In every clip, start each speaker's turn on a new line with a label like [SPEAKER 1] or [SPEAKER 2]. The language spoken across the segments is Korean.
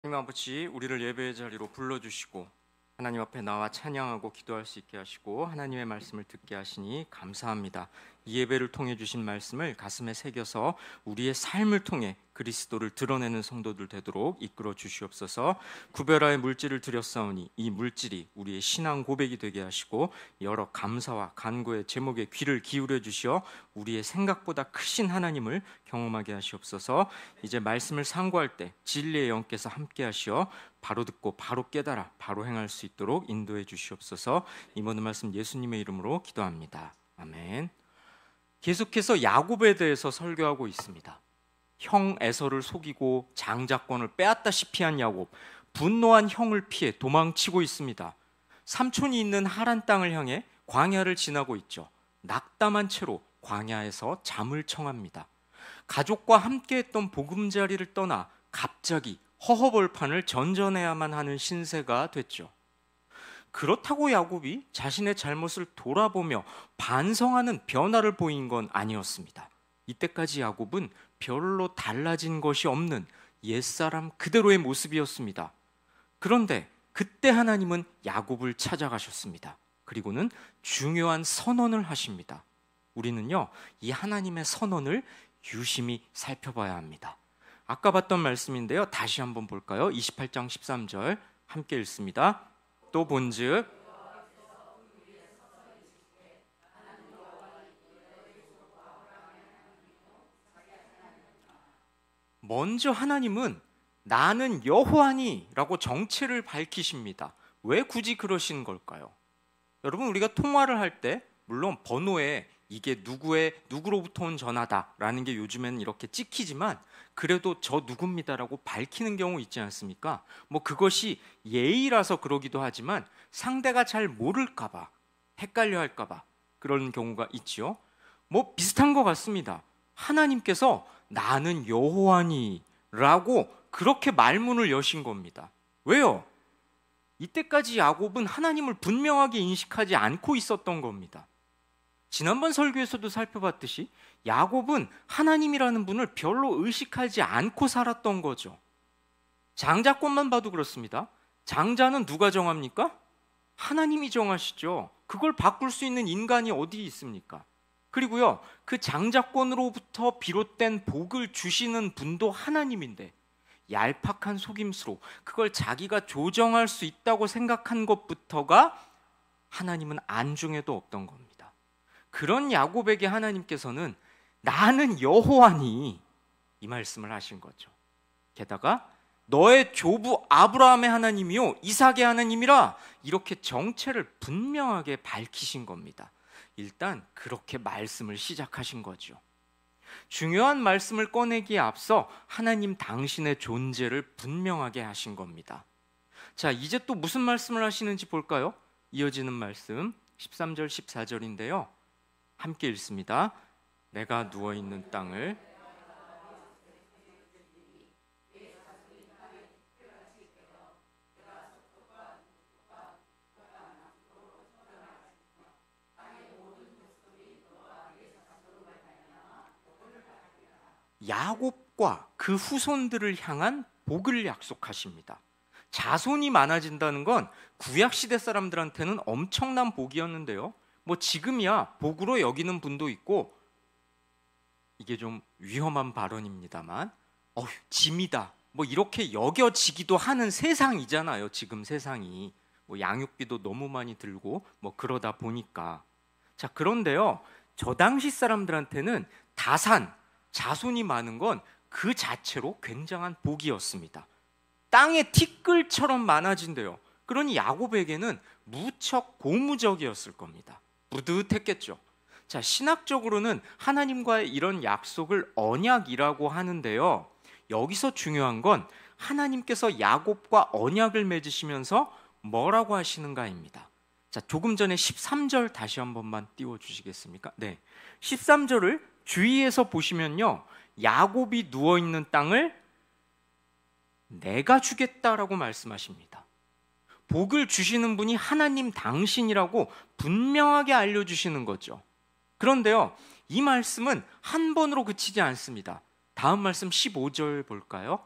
[SPEAKER 1] 하나님 아버지, 우리를 예배의 자리로 불러주시고 하나님 앞에 나와 찬양하고 기도할 수 있게 하시고 하나님의 말씀을 듣게 하시니 감사합니다. 이 예배를 통해 주신 말씀을 가슴에 새겨서 우리의 삶을 통해 그리스도를 드러내는 성도들 되도록 이끌어 주시옵소서. 구별하여 물질을 드렸사오니 이 물질이 우리의 신앙 고백이 되게 하시고 여러 감사와 간구의 제목에 귀를 기울여 주시어 우리의 생각보다 크신 하나님을 경험하게 하시옵소서. 이제 말씀을 상고할 때 진리의 영께서 함께 하시어 바로 듣고 바로 깨달아 바로 행할 수 있도록 인도해 주시옵소서. 이 모든 말씀 예수님의 이름으로 기도합니다. 아멘. 계속해서 야곱에 대해서 설교하고 있습니다. 형 에서를 속이고 장자권을 빼앗다시피 한 야곱, 분노한 형을 피해 도망치고 있습니다. 삼촌이 있는 하란 땅을 향해 광야를 지나고 있죠. 낙담한 채로 광야에서 잠을 청합니다. 가족과 함께했던 보금자리를 떠나 갑자기 허허벌판을 전전해야만 하는 신세가 됐죠. 그렇다고 야곱이 자신의 잘못을 돌아보며 반성하는 변화를 보인 건 아니었습니다. 이때까지 야곱은 별로 달라진 것이 없는 옛사람 그대로의 모습이었습니다. 그런데 그때 하나님은 야곱을 찾아가셨습니다. 그리고는 중요한 선언을 하십니다. 우리는요, 이 하나님의 선언을 유심히 살펴봐야 합니다. 아까 봤던 말씀인데요, 다시 한번 볼까요? 28장 13절 함께 읽습니다. 또 본즉 먼저 하나님은 나는 여호와니 라고 정체를 밝히십니다. 왜 굳이 그러신 걸까요? 여러분, 우리가 통화를 할 때 물론 번호에 이게 누구로부터 온 전화다라는 게 요즘에는 이렇게 찍히지만 그래도 저 누굽니다라고 밝히는 경우 있지 않습니까? 뭐 그것이 예의라서 그러기도 하지만 상대가 잘 모를까봐, 헷갈려 할까봐 그런 경우가 있죠. 뭐 비슷한 것 같습니다. 하나님께서 나는 여호와니 라고 그렇게 말문을 여신 겁니다. 왜요? 이때까지 야곱은 하나님을 분명하게 인식하지 않고 있었던 겁니다. 지난번 설교에서도 살펴봤듯이 야곱은 하나님이라는 분을 별로 의식하지 않고 살았던 거죠. 장자권만 봐도 그렇습니다. 장자는 누가 정합니까? 하나님이 정하시죠. 그걸 바꿀 수 있는 인간이 어디 있습니까? 그리고요, 그 장자권으로부터 비롯된 복을 주시는 분도 하나님인데 얄팍한 속임수로 그걸 자기가 조정할 수 있다고 생각한 것부터가 하나님은 안중에도 없던 겁니다. 그런 야곱에게 하나님께서는 나는 여호와니 이 말씀을 하신 거죠. 게다가 너의 조부 아브라함의 하나님이요 이삭의 하나님이라 이렇게 정체를 분명하게 밝히신 겁니다. 일단 그렇게 말씀을 시작하신 거죠. 중요한 말씀을 꺼내기에 앞서 하나님 당신의 존재를 분명하게 하신 겁니다. 자, 이제 또 무슨 말씀을 하시는지 볼까요? 이어지는 말씀 13절 14절인데요. 함께 읽습니다. 내가 누워있는 땅을 야곱과 그 후손들을 향한 복을 약속하십니다. 자손이 많아진다는 건 구약시대 사람들한테는 엄청난 복이었는데요. 뭐 지금이야 복으로 여기는 분도 있고 이게 좀 위험한 발언입니다만 짐이다 뭐 이렇게 여겨지기도 하는 세상이잖아요. 지금 세상이 뭐 양육비도 너무 많이 들고 뭐 그러다 보니까. 자, 그런데요, 저 당시 사람들한테는 다산 자손이 많은 건 그 자체로 굉장한 복이었습니다. 땅의 티끌처럼 많아진대요. 그러니 야곱에게는 무척 고무적이었을 겁니다. 뿌듯했겠죠. 자, 신학적으로는 하나님과의 이런 약속을 언약이라고 하는데요, 여기서 중요한 건 하나님께서 야곱과 언약을 맺으시면서 뭐라고 하시는가입니다. 자, 조금 전에 13절 다시 한 번만 띄워주시겠습니까? 네, 13절을 주위에서 보시면요, 야곱이 누워있는 땅을 내가 주겠다라고 말씀하십니다. 복을 주시는 분이 하나님 당신이라고 분명하게 알려주시는 거죠. 그런데요, 이 말씀은 한 번으로 그치지 않습니다. 다음 말씀 15절 볼까요?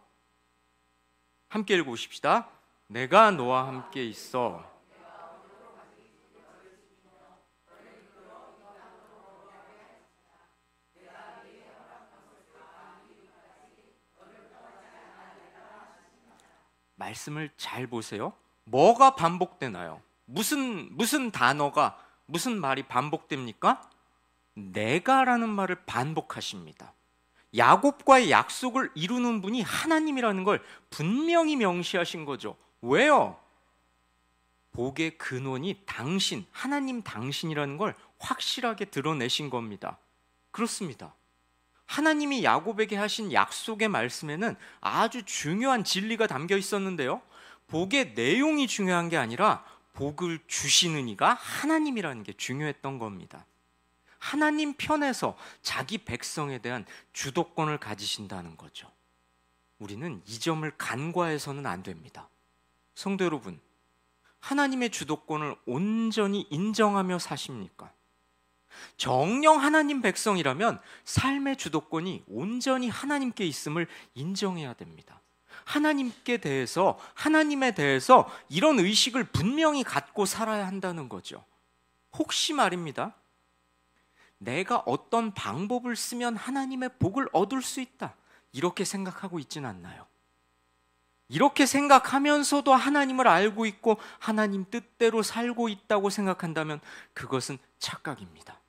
[SPEAKER 1] 함께 읽어보십시다. 내가 너와 함께 있어. 말씀을 잘 보세요. 뭐가 반복되나요? 무슨 단어가, 무슨 말이 반복됩니까? 내가라는 말을 반복하십니다. 야곱과의 약속을 이루는 분이 하나님이라는 걸 분명히 명시하신 거죠. 왜요? 복의 근원이 당신, 하나님 당신이라는 걸 확실하게 드러내신 겁니다. 그렇습니다. 하나님이 야곱에게 하신 약속의 말씀에는 아주 중요한 진리가 담겨 있었는데요, 복의 내용이 중요한 게 아니라 복을 주시는 이가 하나님이라는 게 중요했던 겁니다. 하나님 편에서 자기 백성에 대한 주도권을 가지신다는 거죠. 우리는 이 점을 간과해서는 안 됩니다. 성도 여러분, 하나님의 주도권을 온전히 인정하며 사십니까? 정령 하나님 백성이라면 삶의 주도권이 온전히 하나님께 있음을 인정해야 됩니다. 하나님께 대해서, 하나님에 대해서 이런 의식을 분명히 갖고 살아야 한다는 거죠. 혹시 말입니다, 내가 어떤 방법을 쓰면 하나님의 복을 얻을 수 있다, 이렇게 생각하고 있지는 않나요? 이렇게 생각하면서도 하나님을 알고 있고 하나님 뜻대로 살고 있다고 생각한다면 그것은 착각입니다.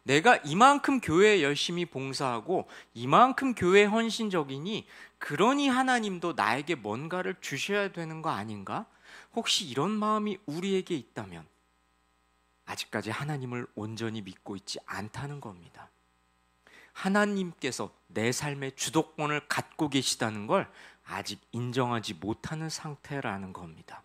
[SPEAKER 1] 내가 이만큼 교회에 열심히 봉사하고 이만큼 교회에 헌신적이니 그러니 하나님도 나에게 뭔가를 주셔야 되는 거 아닌가? 혹시 이런 마음이 우리에게 있다면 아직까지 하나님을 온전히 믿고 있지 않다는 겁니다. 하나님께서 내 삶의 주도권을 갖고 계시다는 걸 아직 인정하지 못하는 상태라는 겁니다.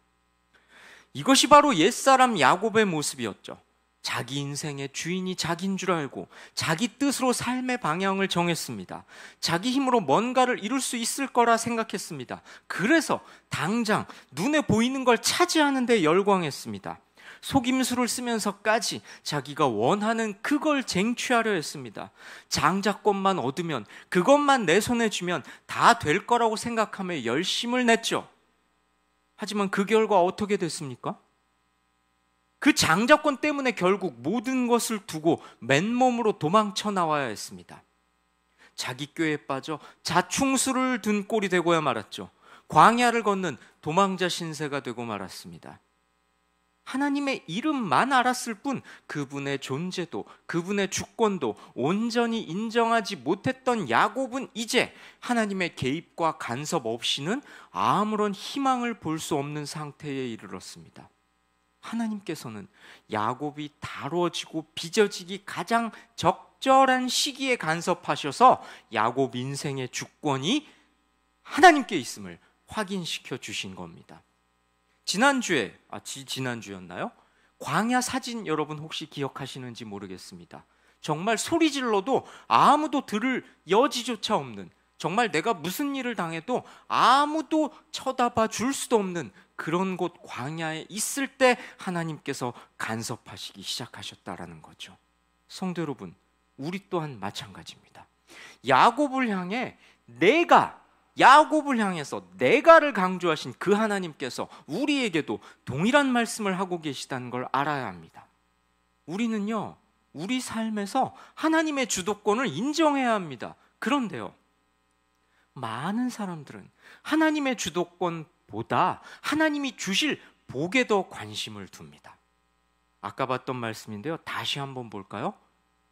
[SPEAKER 1] 이것이 바로 옛사람 야곱의 모습이었죠. 자기 인생의 주인이 자기인 줄 알고 자기 뜻으로 삶의 방향을 정했습니다. 자기 힘으로 뭔가를 이룰 수 있을 거라 생각했습니다. 그래서 당장 눈에 보이는 걸 차지하는 데 열광했습니다. 속임수를 쓰면서까지 자기가 원하는 그걸 쟁취하려 했습니다. 장자권만 얻으면, 그것만 내 손에 쥐면 다 될 거라고 생각하며 열심을 냈죠. 하지만 그 결과 어떻게 됐습니까? 그 장자권 때문에 결국 모든 것을 두고 맨몸으로 도망쳐 나와야 했습니다. 자기 꾀에 빠져 자충수를 둔 꼴이 되고야 말았죠. 광야를 걷는 도망자 신세가 되고 말았습니다. 하나님의 이름만 알았을 뿐 그분의 존재도, 그분의 주권도 온전히 인정하지 못했던 야곱은 이제 하나님의 개입과 간섭 없이는 아무런 희망을 볼 수 없는 상태에 이르렀습니다. 하나님께서는 야곱이 다뤄지고 빚어지기 가장 적절한 시기에 간섭하셔서 야곱 인생의 주권이 하나님께 있음을 확인시켜 주신 겁니다. 지난주였나요? 광야 사진 여러분 혹시 기억하시는지 모르겠습니다. 정말 소리 질러도 아무도 들을 여지조차 없는, 정말 내가 무슨 일을 당해도 아무도 쳐다봐 줄 수도 없는 그런 곳 광야에 있을 때 하나님께서 간섭하시기 시작하셨다라는 거죠. 성도 여러분, 우리 또한 마찬가지입니다. 야곱을 향해서 내가를 강조하신 그 하나님께서 우리에게도 동일한 말씀을 하고 계시다는 걸 알아야 합니다. 우리는요, 우리 삶에서 하나님의 주도권을 인정해야 합니다. 그런데요, 많은 사람들은 하나님의 주도권보다 하나님이 주실 복에 더 관심을 둡니다. 아까 봤던 말씀인데요, 다시 한번 볼까요?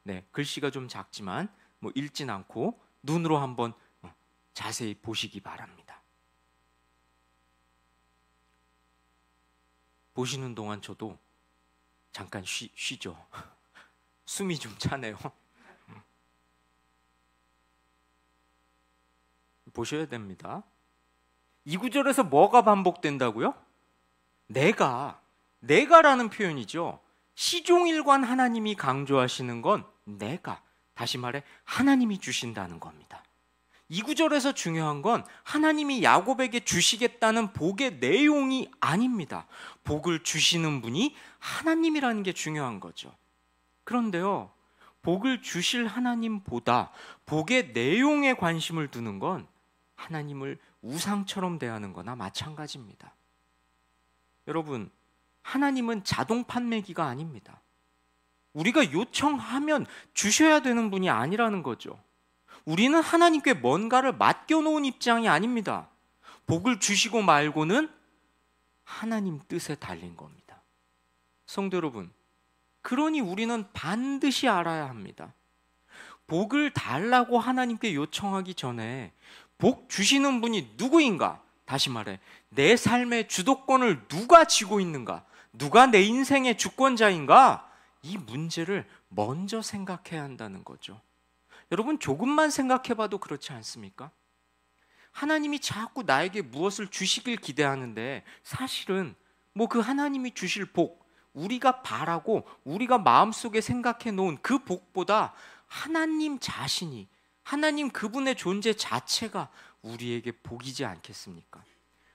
[SPEAKER 1] 네, 글씨가 좀 작지만 읽진 않고 눈으로 한번 자세히 보시기 바랍니다. 보시는 동안 저도 잠깐 쉬죠. 숨이 좀 차네요. 보셔야 됩니다. 이 구절에서 뭐가 반복된다고요? 내가라는 표현이죠. 시종일관 하나님이 강조하시는 건 내가, 다시 말해 하나님이 주신다는 겁니다. 이 구절에서 중요한 건 하나님이 야곱에게 주시겠다는 복의 내용이 아닙니다. 복을 주시는 분이 하나님이라는 게 중요한 거죠. 그런데요, 복을 주실 하나님보다 복의 내용에 관심을 두는 건 하나님을 우상처럼 대하는 거나 마찬가지입니다. 여러분, 하나님은 자동 판매기가 아닙니다. 우리가 요청하면 주셔야 되는 분이 아니라는 거죠. 우리는 하나님께 뭔가를 맡겨놓은 입장이 아닙니다. 복을 주시고 말고는 하나님 뜻에 달린 겁니다. 성도 여러분, 그러니 우리는 반드시 알아야 합니다. 복을 달라고 하나님께 요청하기 전에 복 주시는 분이 누구인가? 다시 말해, 내 삶의 주도권을 누가 쥐고 있는가? 누가 내 인생의 주권자인가? 이 문제를 먼저 생각해야 한다는 거죠. 여러분, 조금만 생각해봐도 그렇지 않습니까? 하나님이 자꾸 나에게 무엇을 주시길 기대하는데 사실은 그 하나님이 주실 복, 우리가 바라고 우리가 마음속에 생각해 놓은 그 복보다 하나님 자신이, 하나님 그분의 존재 자체가 우리에게 복이지 않겠습니까?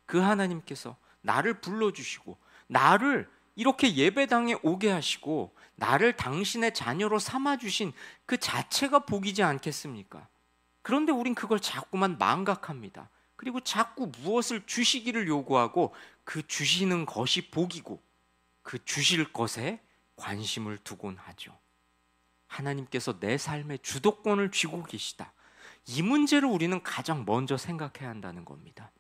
[SPEAKER 1] 그 하나님께서 나를 불러주시고 나를 이렇게 예배당에 오게 하시고 나를 당신의 자녀로 삼아주신 그 자체가 복이지 않겠습니까? 그런데 우린 그걸 자꾸만 망각합니다. 그리고 자꾸 무엇을 주시기를 요구하고 그 주시는 것이 복이고 그 주실 것에 관심을 두곤 하죠. 하나님께서 내 삶의 주도권을 쥐고 계시다. 이 문제를 우리는 가장 먼저 생각해야 한다는 겁니다.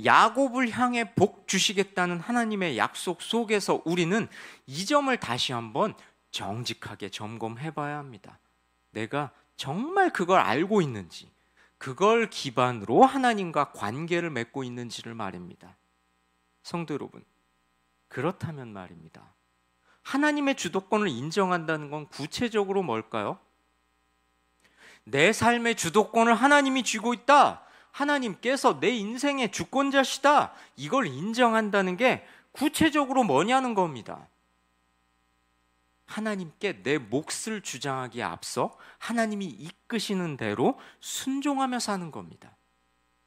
[SPEAKER 1] 야곱을 향해 복 주시겠다는 하나님의 약속 속에서 우리는 이 점을 다시 한번 정직하게 점검해 봐야 합니다. 내가 정말 그걸 알고 있는지, 그걸 기반으로 하나님과 관계를 맺고 있는지를 말입니다. 성도 여러분, 그렇다면 말입니다. 하나님의 주도권을 인정한다는 건 구체적으로 뭘까요? 내 삶의 주도권을 하나님이 쥐고 있다. 하나님께서 내 인생의 주권자시다. 이걸 인정한다는 게 구체적으로 뭐냐는 겁니다. 하나님께 내 몫을 주장하기에 앞서 하나님이 이끄시는 대로 순종하며 사는 겁니다.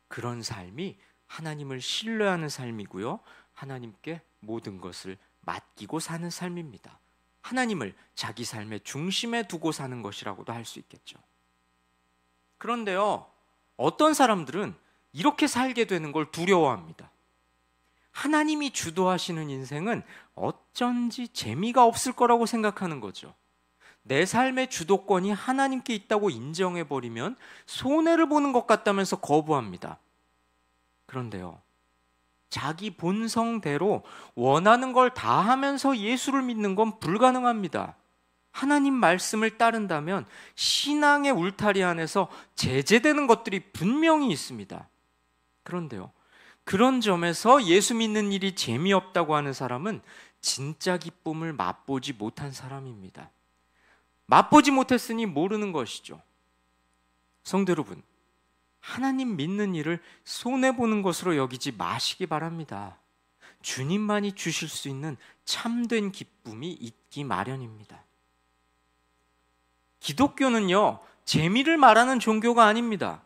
[SPEAKER 1] 그런 삶이 하나님을 신뢰하는 삶이고요. 하나님께 모든 것을 맡기고 사는 삶입니다. 하나님을 자기 삶의 중심에 두고 사는 것이라고도 할 수 있겠죠. 그런데요, 어떤 사람들은 이렇게 살게 되는 걸 두려워합니다. 하나님이 주도하시는 인생은 어쩐지 재미가 없을 거라고 생각하는 거죠. 내 삶의 주도권이 하나님께 있다고 인정해버리면 손해를 보는 것 같다면서 거부합니다. 그런데요, 자기 본성대로 원하는 걸 다 하면서 예수를 믿는 건 불가능합니다. 하나님 말씀을 따른다면 신앙의 울타리 안에서 제재되는 것들이 분명히 있습니다. 그런데요, 그런 점에서 예수 믿는 일이 재미없다고 하는 사람은 진짜 기쁨을 맛보지 못한 사람입니다. 맛보지 못했으니 모르는 것이죠. 성도 여러분, 하나님 믿는 일을 손해보는 것으로 여기지 마시기 바랍니다. 주님만이 주실 수 있는 참된 기쁨이 있기 마련입니다. 기독교는요, 재미를 말하는 종교가 아닙니다.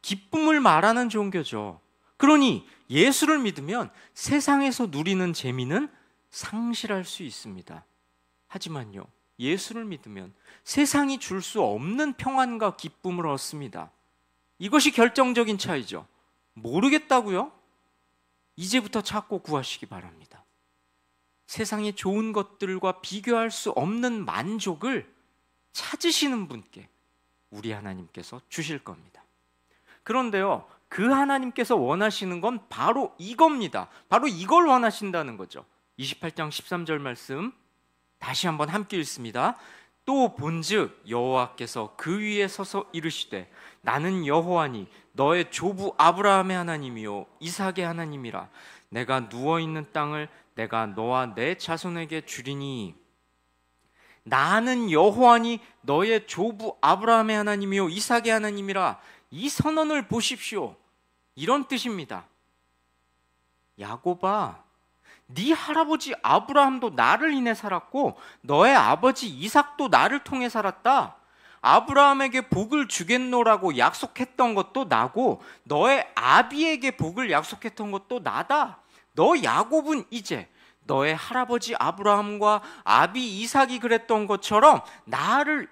[SPEAKER 1] 기쁨을 말하는 종교죠. 그러니 예수를 믿으면 세상에서 누리는 재미는 상실할 수 있습니다. 하지만요, 예수를 믿으면 세상이 줄 수 없는 평안과 기쁨을 얻습니다. 이것이 결정적인 차이죠. 모르겠다고요? 이제부터 찾고 구하시기 바랍니다. 세상의 좋은 것들과 비교할 수 없는 만족을 찾으시는 분께 우리 하나님께서 주실 겁니다. 그런데요, 그 하나님께서 원하시는 건 바로 이겁니다. 바로 이걸 원하신다는 거죠. 28장 13절 말씀 다시 한번 함께 읽습니다. 또 본즉 여호와께서 그 위에 서서 이르시되 나는 여호와니 너의 조부 아브라함의 하나님이요 이삭의 하나님이라. 내가 누워있는 땅을 내가 너와 내 자손에게 주리니. 나는 여호와니 너의 조부 아브라함의 하나님이요 이삭의 하나님이라. 이 선언을 보십시오. 이런 뜻입니다. 야곱아, 네 할아버지 아브라함도 나를 인해 살았고 너의 아버지 이삭도 나를 통해 살았다. 아브라함에게 복을 주겠노라고 약속했던 것도 나고 너의 아비에게 복을 약속했던 것도 나다. 너 야곱은 이제 너의 할아버지 아브라함과 아비 이삭이 그랬던 것처럼 나를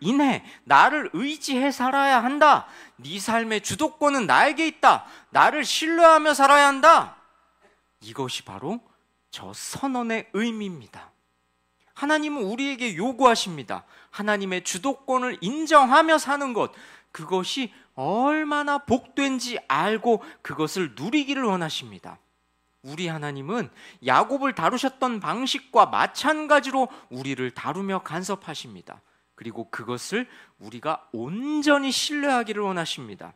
[SPEAKER 1] 의지해 살아야 한다. 네 삶의 주도권은 나에게 있다. 나를 신뢰하며 살아야 한다. 이것이 바로 저 선언의 의미입니다. 하나님은 우리에게 요구하십니다. 하나님의 주도권을 인정하며 사는 것, 그것이 얼마나 복된지 알고 그것을 누리기를 원하십니다. 우리 하나님은 야곱을 다루셨던 방식과 마찬가지로 우리를 다루며 간섭하십니다. 그리고 그것을 우리가 온전히 신뢰하기를 원하십니다.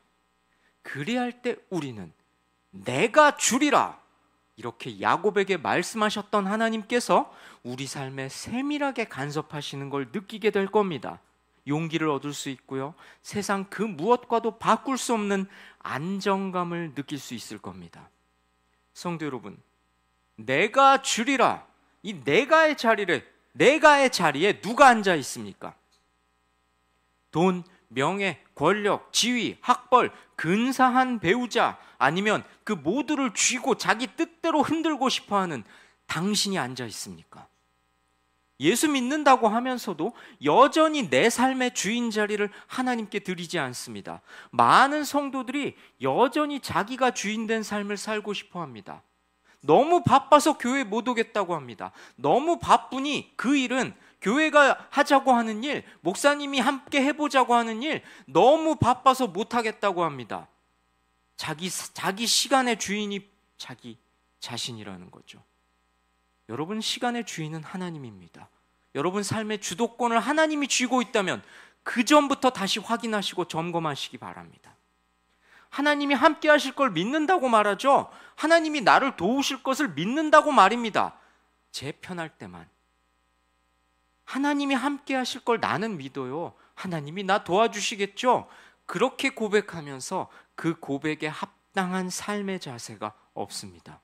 [SPEAKER 1] 그래야 할 때 우리는 내가 주리라, 이렇게 야곱에게 말씀하셨던 하나님께서 우리 삶에 세밀하게 간섭하시는 걸 느끼게 될 겁니다. 용기를 얻을 수 있고요, 세상 그 무엇과도 바꿀 수 없는 안정감을 느낄 수 있을 겁니다. 성도 여러분, 내가 주리라, 이 내가의 자리에 누가 앉아 있습니까? 돈, 명예, 권력, 지위, 학벌, 근사한 배우자, 아니면 그 모두를 쥐고 자기 뜻대로 흔들고 싶어하는 당신이 앉아 있습니까? 예수 믿는다고 하면서도 여전히 내 삶의 주인 자리를 하나님께 드리지 않습니다. 많은 성도들이 여전히 자기가 주인된 삶을 살고 싶어 합니다. 너무 바빠서 교회 못 오겠다고 합니다. 너무 바쁘니 그 일은 교회가 하자고 하는 일, 목사님이 함께 해보자고 하는 일, 너무 바빠서 못 하겠다고 합니다. 자기 시간의 주인이 자기 자신이라는 거죠. 여러분, 시간의 주인은 하나님입니다. 여러분 삶의 주도권을 하나님이 쥐고 있다면 그 전부터 다시 확인하시고 점검하시기 바랍니다. 하나님이 함께 하실 걸 믿는다고 말하죠. 하나님이 나를 도우실 것을 믿는다고 말입니다. 제 편할 때만. 하나님이 함께 하실 걸 나는 믿어요. 하나님이 나 도와주시겠죠. 그렇게 고백하면서 그 고백에 합당한 삶의 자세가 없습니다.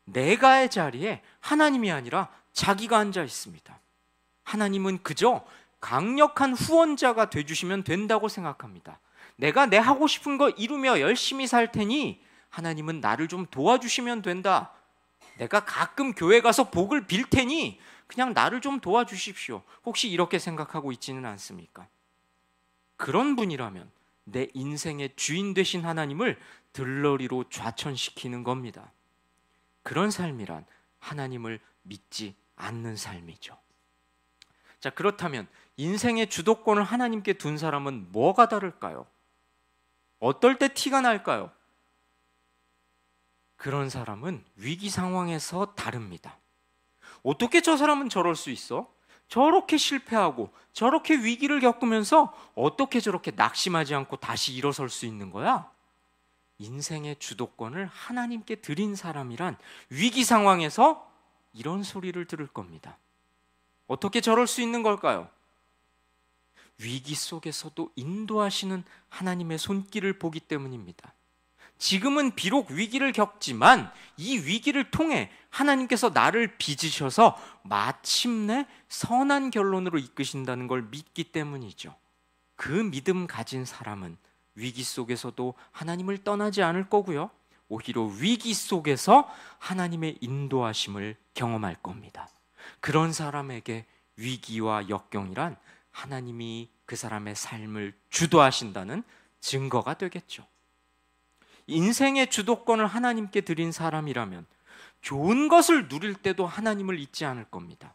[SPEAKER 1] 내가의 자리에 하나님이 아니라 자기가 앉아 있습니다. 하나님은 그저 강력한 후원자가 되주시면 된다고 생각합니다. 내가 내 하고 싶은 거 이루며 열심히 살 테니 하나님은 나를 좀 도와주시면 된다. 내가 가끔 교회 가서 복을 빌 테니 그냥 나를 좀 도와주십시오. 혹시 이렇게 생각하고 있지는 않습니까? 그런 분이라면 내 인생의 주인 되신 하나님을 들러리로 좌천시키는 겁니다. 그런 삶이란 하나님을 믿지 않는 삶이죠. 자, 그렇다면 인생의 주도권을 하나님께 둔 사람은 뭐가 다를까요? 어떨 때 티가 날까요? 그런 사람은 위기 상황에서 다릅니다. 어떻게 저 사람은 저럴 수 있어? 저렇게 실패하고 저렇게 위기를 겪으면서 어떻게 저렇게 낙심하지 않고 다시 일어설 수 있는 거야? 인생의 주도권을 하나님께 드린 사람이란 위기 상황에서 이런 소리를 들을 겁니다. 어떻게 저럴 수 있는 걸까요? 위기 속에서도 인도하시는 하나님의 손길을 보기 때문입니다. 지금은 비록 위기를 겪지만 이 위기를 통해 하나님께서 나를 빚으셔서 마침내 선한 결론으로 이끄신다는 걸 믿기 때문이죠. 그 믿음 가진 사람은 위기 속에서도 하나님을 떠나지 않을 거고요, 오히려 위기 속에서 하나님의 인도하심을 경험할 겁니다. 그런 사람에게 위기와 역경이란 하나님이 그 사람의 삶을 주도하신다는 증거가 되겠죠. 인생의 주도권을 하나님께 드린 사람이라면 좋은 것을 누릴 때도 하나님을 잊지 않을 겁니다.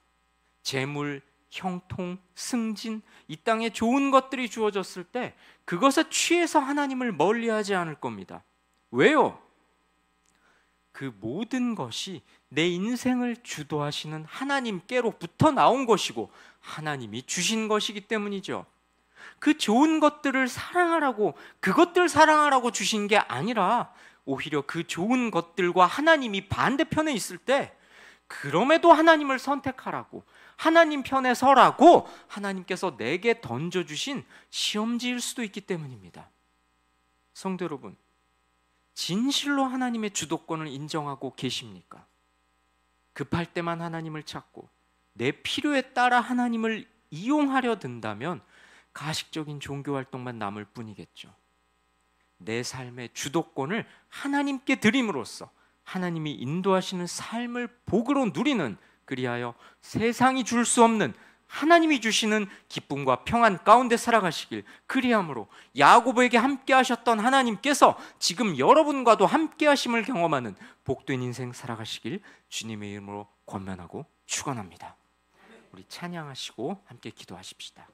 [SPEAKER 1] 재물, 형통, 승진, 이 땅에 좋은 것들이 주어졌을 때 그것에 취해서 하나님을 멀리하지 않을 겁니다. 왜요? 그 모든 것이 내 인생을 주도하시는 하나님께로부터 나온 것이고 하나님이 주신 것이기 때문이죠. 그 좋은 것들을 사랑하라고, 그것들 사랑하라고 주신 게 아니라 오히려 그 좋은 것들과 하나님이 반대편에 있을 때 그럼에도 하나님을 선택하라고, 하나님 편에 서라고 하나님께서 내게 던져주신 시험지일 수도 있기 때문입니다. 성도 여러분, 진실로 하나님의 주도권을 인정하고 계십니까? 급할 때만 하나님을 찾고 내 필요에 따라 하나님을 이용하려 든다면 가식적인 종교활동만 남을 뿐이겠죠. 내 삶의 주도권을 하나님께 드림으로써 하나님이 인도하시는 삶을 복으로 누리는, 그리하여 세상이 줄 수 없는 하나님이 주시는 기쁨과 평안 가운데 살아가시길, 그리함으로 야고보에게 함께 하셨던 하나님께서 지금 여러분과도 함께 하심을 경험하는 복된 인생 살아가시길 주님의 이름으로 권면하고 축원합니다. 우리 찬양하시고 함께 기도하십시다.